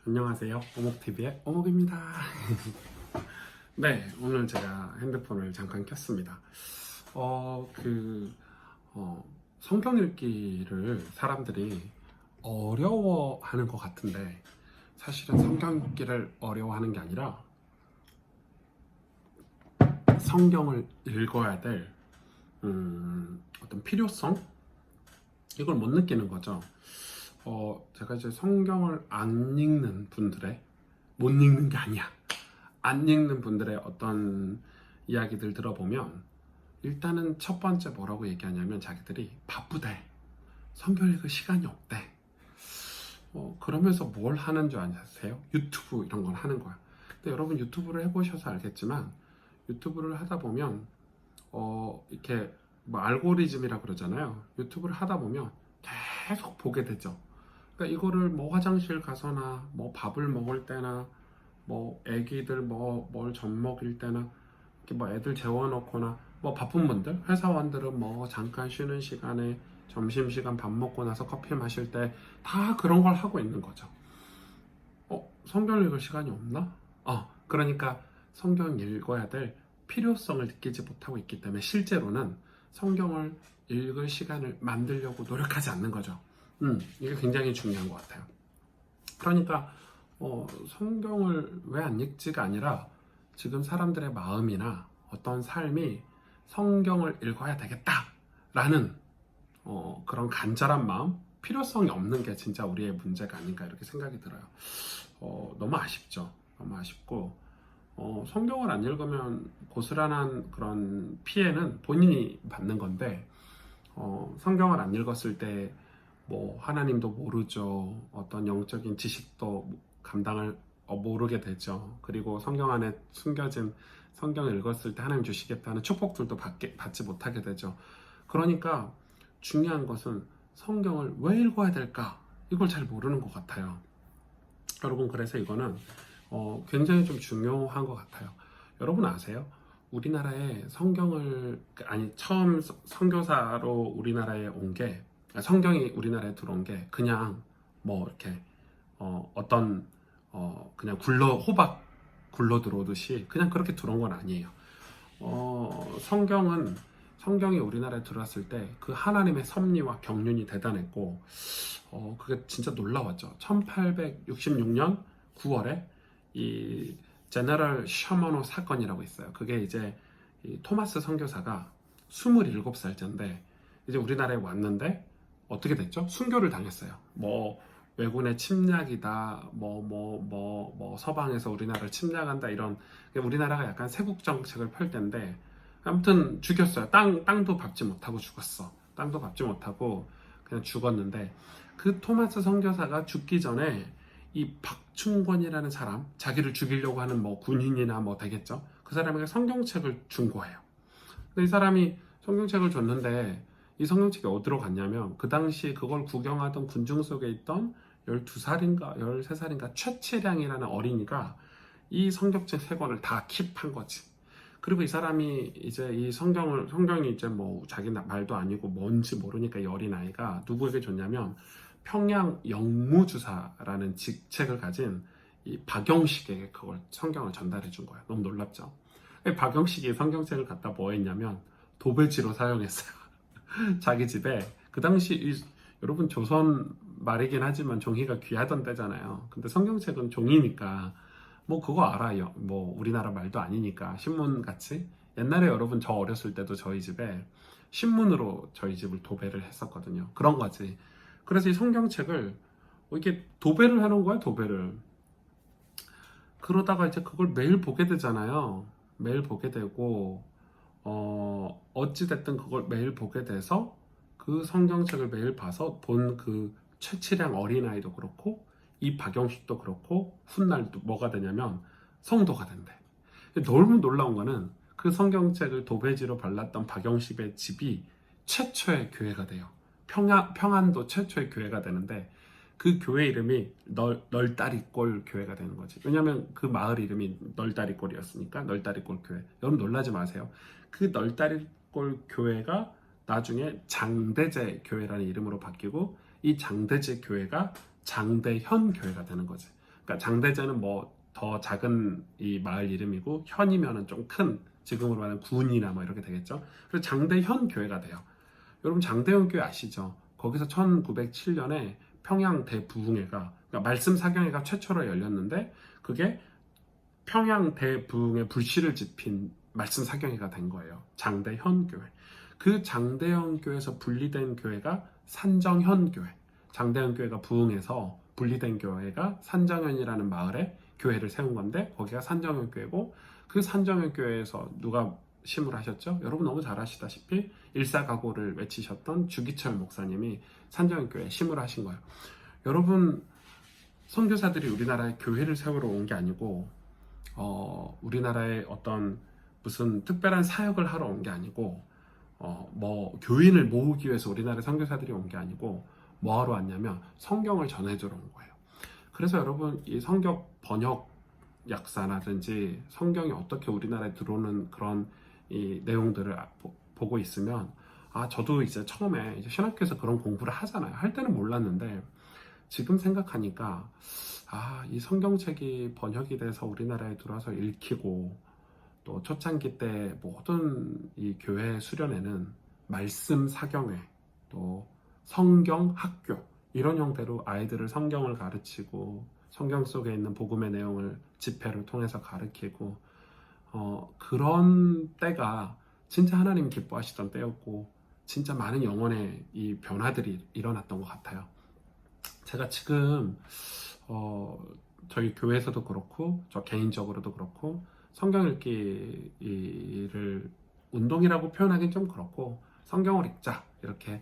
안녕하세요. 오목TV의 오목입니다. 네, 오늘 제가 핸드폰을 잠깐 켰습니다. 성경 읽기를 사람들이 어려워하는 것 같은데, 사실은 성경 읽기를 어려워하는 게 아니라 성경을 읽어야 될 어떤 필요성? 이걸 못 느끼는 거죠. 제가 이제 성경을 안 읽는 분들의, 못 읽는 게 아니야, 안 읽는 분들의 어떤 이야기들 들어보면, 일단은 첫 번째 뭐라고 얘기하냐면, 자기들이 바쁘대, 성경 읽을 시간이 없대. 그러면서 뭘 하는 줄 아세요? 유튜브 이런 걸 하는 거야. 근데 여러분 유튜브를 해보셔서 알겠지만, 유튜브를 하다 보면 이렇게 뭐 알고리즘이라 그러잖아요. 유튜브를 하다 보면 계속 보게 되죠. 그러니까 이거를 뭐 화장실 가서나, 뭐 밥을 먹을 때나, 뭐 애기들 뭘 젖 먹일 때나, 이렇게 뭐 애들 재워놓거나, 뭐 바쁜 분들, 회사원들은 뭐 잠깐 쉬는 시간에, 점심시간 밥 먹고 나서 커피 마실 때 다 그런 걸 하고 있는 거죠. 성경 읽을 시간이 없나? 그러니까 성경 읽어야 될 필요성을 느끼지 못하고 있기 때문에 실제로는 성경을 읽을 시간을 만들려고 노력하지 않는 거죠. 이게 굉장히 중요한 것 같아요. 그러니까 성경을 왜 안 읽지가 아니라, 지금 사람들의 마음이나 어떤 삶이 성경을 읽어야 되겠다라는 그런 간절한 마음, 필요성이 없는 게 진짜 우리의 문제가 아닌가, 이렇게 생각이 들어요. 너무 아쉽죠. 너무 아쉽고, 성경을 안 읽으면 고스란한 그런 피해는 본인이 받는 건데, 성경을 안 읽었을 때 뭐 하나님도 모르죠. 어떤 영적인 지식도 감당을 모르게 되죠. 그리고 성경 안에 숨겨진, 성경을 읽었을 때 하나님 주시겠다는 축복들도 받지 못하게 되죠. 그러니까 중요한 것은 성경을 왜 읽어야 될까? 이걸 잘 모르는 것 같아요. 여러분, 그래서 이거는 굉장히 좀 중요한 것 같아요. 여러분 아세요? 우리나라에 처음 선교사로 우리나라에 온 게, 성경이 우리나라에 들어온 게 그냥 뭐 이렇게 그냥 호박 굴러 들어오듯이 그냥 그렇게 들어온 건 아니에요. 성경이 우리나라에 들어왔을 때 그 하나님의 섭리와 경륜이 대단했고, 그게 진짜 놀라웠죠. 1866년 9월에 이 제너럴 셔머노 사건이라고 있어요. 그게 이제 이 토마스 선교사가 27살짜인데 이제 우리나라에 왔는데 어떻게 됐죠? 순교를 당했어요. 뭐 외군의 침략이다, 서방에서 우리나라를 침략한다, 이런, 우리나라가 약간 세국 정책을 펼 때인데, 아무튼 죽였어요. 땅도 밟지 못하고 죽었어. 땅도 밟지 못하고 그냥 죽었는데, 그 토마스 선교사가 죽기 전에 이 박충권이라는 사람, 자기를 죽이려고 하는 뭐 군인이나 뭐 되겠죠, 그 사람에게 성경책을 준 거예요. 근데 이 사람이 성경책을 줬는데, 이 성경책이 어디로 갔냐면, 그 당시 그걸 구경하던 군중 속에 있던 12살인가 13살인가 최치량이라는 어린이가 이 성경책 3권을 다 킵한 거지. 그리고 이 사람이 이제 이 성경이 이제 뭐 자기 말도 아니고 뭔지 모르니까 이 어린아이가 누구에게 줬냐면, 평양 영무주사라는 직책을 가진 이 박영식에게 그걸, 성경을 전달해 준 거야. 너무 놀랍죠? 박영식이 성경책을 갖다 뭐 했냐면 도배지로 사용했어요. 자기 집에. 그 당시 여러분, 조선 말이긴 하지만 종이가 귀하던 때잖아요. 근데 성경책은 종이니까 뭐 그거 알아요. 뭐 우리나라 말도 아니니까 신문같이. 옛날에 여러분, 저 어렸을 때도 저희 집에 신문으로 저희 집을 도배를 했었거든요. 그런 거지. 그래서 이 성경책을 이렇게 도배를 해놓은 거야, 도배를. 그러다가 이제 그걸 매일 보게 되잖아요. 매일 보게 되고, 어찌됐든 그걸 매일 보게 돼서 그 성경책을 매일 봐서 본 그 최치량 어린아이도 그렇고, 이 박영식도 그렇고, 훗날도 뭐가 되냐면 성도가 된대. 너무 놀라운 거는, 그 성경책을 도배지로 발랐던 박영식의 집이 최초의 교회가 돼요. 평안도 최초의 교회가 되는데, 그 교회 이름이 널다리꼴 교회가 되는 거지. 왜냐면 그 마을 이름이 널다리꼴이었으니까 널다리꼴 교회. 여러분 놀라지 마세요. 그 널다리꼴 교회가 나중에 장대제 교회라는 이름으로 바뀌고, 이 장대제 교회가 장대현 교회가 되는 거지. 그러니까 장대제는 뭐 더 작은 이 마을 이름이고 현이면은 좀 큰 지금으로 말하면 군이나 뭐 이렇게 되겠죠. 그래서 장대현 교회가 돼요. 여러분 장대현 교회 아시죠? 거기서 1907년에 평양 대부흥회가 그러니까 말씀 사경회가 최초로 열렸는데 그게 평양 대부흥회 불씨를 지핀 말씀 사경회가 된 거예요. 장대현 교회. 그 장대현 교회에서 분리된 교회가 산정현 교회. 장대현 교회가 부흥해서 분리된 교회가 산정현이라는 마을에 교회를 세운 건데 거기가 산정현 교회고 그 산정현 교회에서 누가 심을 하셨죠? 여러분 너무 잘 아시다시피 일사각오를 외치셨던 주기철 목사님이 산정현 교회에 심을 하신 거예요. 여러분 선교사들이 우리나라에 교회를 세우러 온 게 아니고 우리나라에 어떤 무슨 특별한 사역을 하러 온 게 아니고 뭐 교인을 모으기 위해서 우리나라 선교사들이 온 게 아니고 뭐 하러 왔냐면 성경을 전해주러 온 거예요. 그래서 여러분 이 성경 번역 약사라든지 성경이 어떻게 우리나라에 들어오는 그런 이 내용들을 보고 있으면 저도 이제 처음에 이제 신학교에서 그런 공부를 하잖아요. 할 때는 몰랐는데 지금 생각하니까 이 성경책이 번역이 돼서 우리나라에 들어와서 읽히고 또 초창기 때 모든 이 교회 수련회는 말씀 사경회 또 성경 학교 이런 형태로 아이들을 성경을 가르치고 성경 속에 있는 복음의 내용을 집회를 통해서 가르치고 그런 때가 진짜 하나님 기뻐하시던 때였고 진짜 많은 영혼의 이 변화들이 일어났던 것 같아요. 제가 지금 저희 교회에서도 그렇고 저 개인적으로도 그렇고 성경 읽기를 운동이라고 표현하기는 좀 그렇고 성경을 읽자 이렇게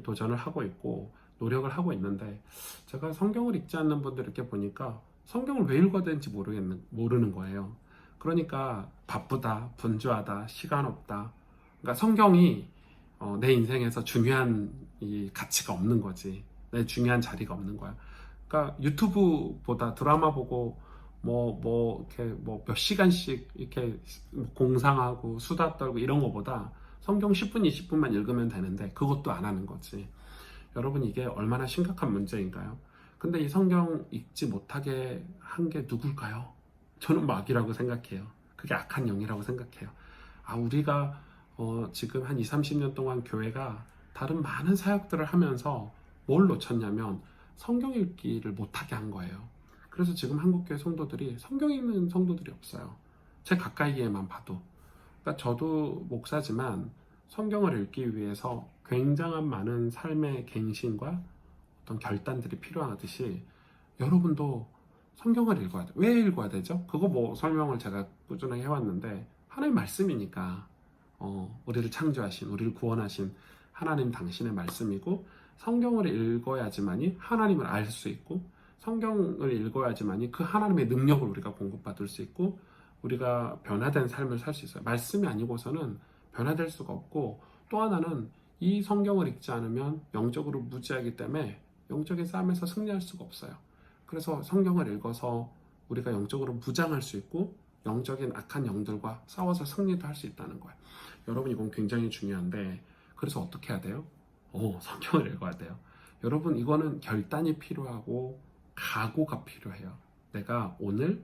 도전을 하고 있고 노력을 하고 있는데 제가 성경을 읽지 않는 분들 이렇게 보니까 성경을 왜 읽어야 되는지 모르는 거예요. 그러니까 바쁘다, 분주하다, 시간 없다. 그러니까 성경이 내 인생에서 중요한 이 가치가 없는 거지. 내 중요한 자리가 없는 거야. 그러니까 유튜브보다 드라마 보고 이렇게 몇 시간씩 이렇게 공상하고 수다 떨고 이런 거보다 성경 10분, 20분만 읽으면 되는데 그것도 안 하는 거지. 여러분 이게 얼마나 심각한 문제인가요? 근데 이 성경 읽지 못하게 한 게 누굴까요? 저는 마귀라고 생각해요. 그게 악한 영이라고 생각해요. 우리가 지금 한 20, 30년 동안 교회가 다른 많은 사역들을 하면서 뭘 놓쳤냐면 성경 읽기를 못하게 한 거예요. 그래서 지금 한국교회 성도들이 성경 읽는 성도들이 없어요. 제 가까이에만 봐도. 그러니까 저도 목사지만 성경을 읽기 위해서 굉장한 많은 삶의 갱신과 어떤 결단들이 필요하듯이 여러분도 성경을 읽어야 돼요. 왜 읽어야 되죠? 그거 뭐 설명을 제가 꾸준하게 해왔는데 하나님 말씀이니까 우리를 창조하신 우리를 구원하신 하나님 당신의 말씀이고 성경을 읽어야지만이 하나님을 알 수 있고 성경을 읽어야지만이 그 하나님의 능력을 우리가 공급받을 수 있고 우리가 변화된 삶을 살 수 있어요. 말씀이 아니고서는 변화될 수가 없고 또 하나는 이 성경을 읽지 않으면 영적으로 무지하기 때문에 영적인 싸움에서 승리할 수가 없어요. 그래서 성경을 읽어서 우리가 영적으로 무장할 수 있고 영적인 악한 영들과 싸워서 승리도 할 수 있다는 거예요. 여러분 이건 굉장히 중요한데 그래서 어떻게 해야 돼요? 성경을 읽어야 돼요. 여러분 이거는 결단이 필요하고 각오가 필요해요. 내가 오늘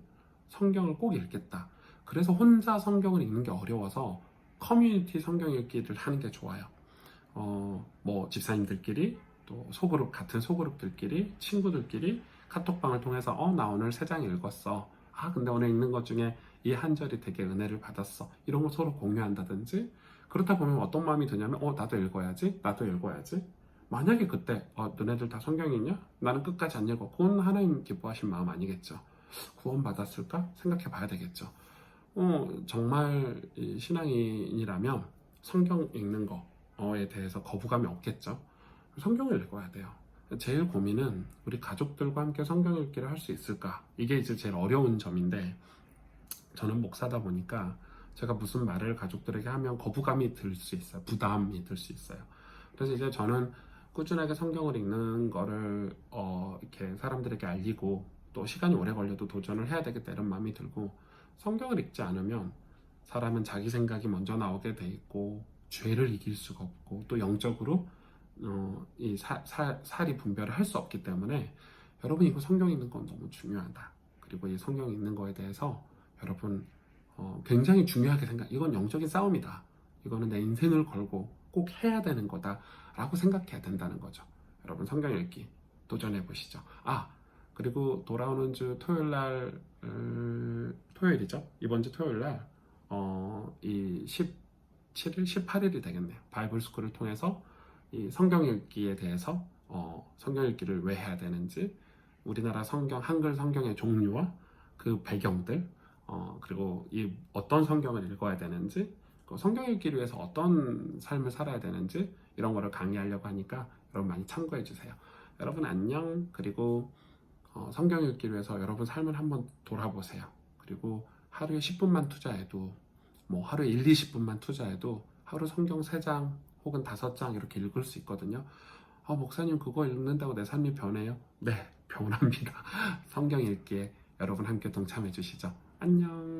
성경을 꼭 읽겠다. 그래서 혼자 성경을 읽는 게 어려워서 커뮤니티 성경 읽기를 하는 게 좋아요. 뭐 집사님들끼리 또 소그룹 같은 소그룹들끼리 친구들끼리 카톡방을 통해서 나 오늘 3장 읽었어. 근데 오늘 읽는 것 중에 이 한 절이 되게 은혜를 받았어. 이런 거 서로 공유한다든지 그렇다 보면 어떤 마음이 드냐면 나도 읽어야지. 만약에 그때 너네들 다 성경 읽냐? 나는 끝까지 안 읽어. 그건 하나님 기뻐하신 마음 아니겠죠. 구원받았을까? 생각해 봐야 되겠죠. 정말 신앙인이라면 성경 읽는 거에 대해서 거부감이 없겠죠. 성경을 읽어야 돼요. 제일 고민은 우리 가족들과 함께 성경 읽기를 할 수 있을까? 이게 이제 제일 어려운 점인데 저는 목사다 보니까 제가 무슨 말을 가족들에게 하면 거부감이 들 수 있어요. 부담이 들 수 있어요. 그래서 이제 저는 꾸준하게 성경을 읽는 거를 이렇게 사람들에게 알리고 또 시간이 오래 걸려도 도전을 해야 되겠다 이런 마음이 들고 성경을 읽지 않으면 사람은 자기 생각이 먼저 나오게 돼 있고 죄를 이길 수가 없고 또 영적으로 이 살이 분별을 할 수 없기 때문에 여러분 이거 성경 읽는 건 너무 중요하다. 그리고 이 성경 읽는 거에 대해서 여러분 굉장히 중요하게 이건 영적인 싸움이다. 이거는 내 인생을 걸고 꼭 해야 되는 거다 라고 생각해야 된다는 거죠. 여러분 성경 읽기 도전해 보시죠. 그리고 돌아오는 주 토요일날 토요일이죠. 이번 주 토요일날 이 17일, 18일이 되겠네요. 바이블 스쿨을 통해서 이 성경 읽기에 대해서 성경 읽기를 왜 해야 되는지, 우리나라 성경, 한글 성경의 종류와 그 배경들, 그리고 이 어떤 성경을 읽어야 되는지, 성경 읽기를 위해서 어떤 삶을 살아야 되는지 이런 거를 강의하려고 하니까 여러분 많이 참고해 주세요. 여러분 안녕. 그리고 성경 읽기를 위해서 여러분 삶을 한번 돌아보세요. 그리고 하루에 10분만 투자해도, 뭐 하루에 1, 20분만 투자해도 하루 성경 3장 혹은 5장 이렇게 읽을 수 있거든요. 목사님 그거 읽는다고 내 삶이 변해요? 네, 변합니다. 성경 읽기에 여러분 함께 동참해 주시죠. 안녕.